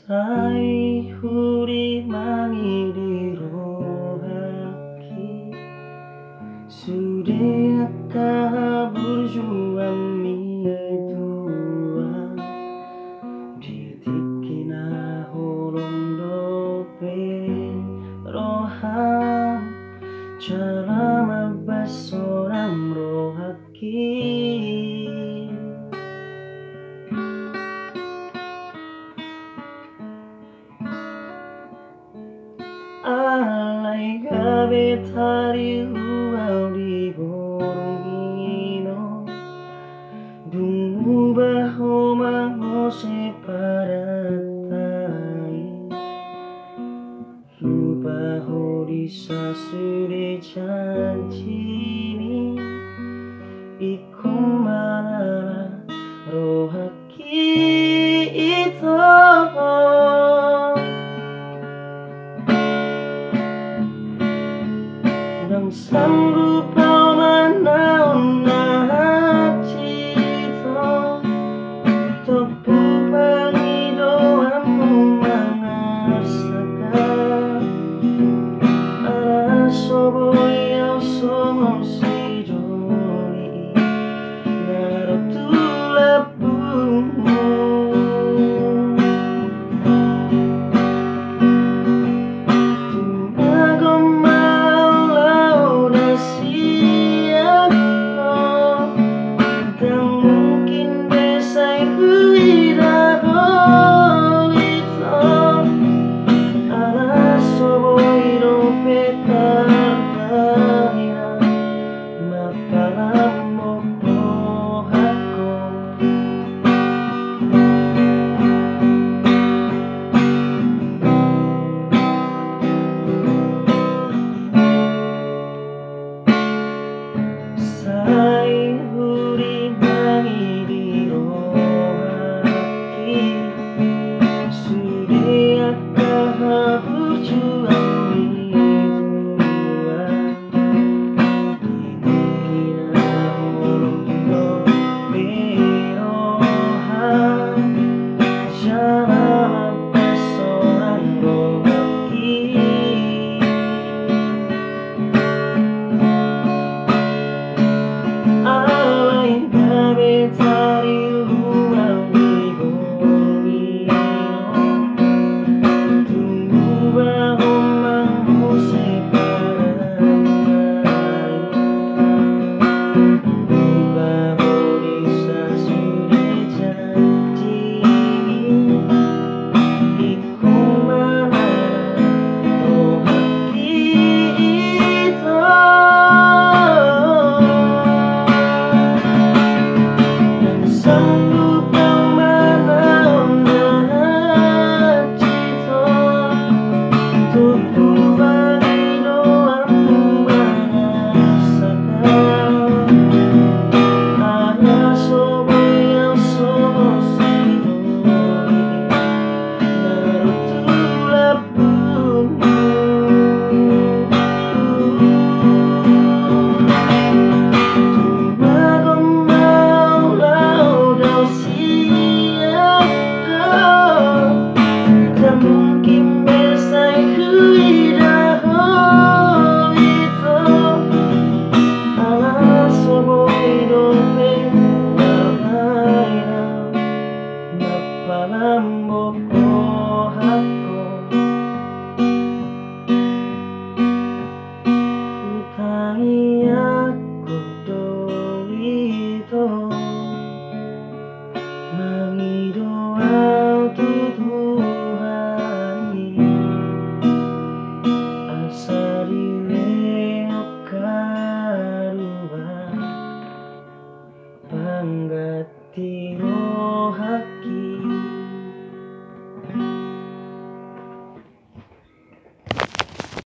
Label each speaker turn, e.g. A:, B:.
A: Sai huri mangidirohaki Sudahkah berjuang midua Ditikina holong dope roham Cara mabas seorang rohaki Alay gabe tari luau di borongino Dungu baho mangose paratai Lupa ho disasude cancini Ikum malala rohaki ito Nang sanggup kau manaon na cito Topu pangidoanmu mangasakan Ara soboy au somong si joli Narotulapumu Sai huri mangidirohaki Sudahkah berjuang midua Ditikina holong dope roham Cara mabas seorang rohaki Alay gabe tari luau di borongino Tunggu baho mangose paratai Lupa ho disasude cancini Ikum malala rohaki ito Sanggup kau manaon na cito Tupu pangidoanmu mangasakan Ara soboy au somong si joli Narotulapumu Tak mungkin besai kuidaho ito Ala soboy dope Napalambo ko hako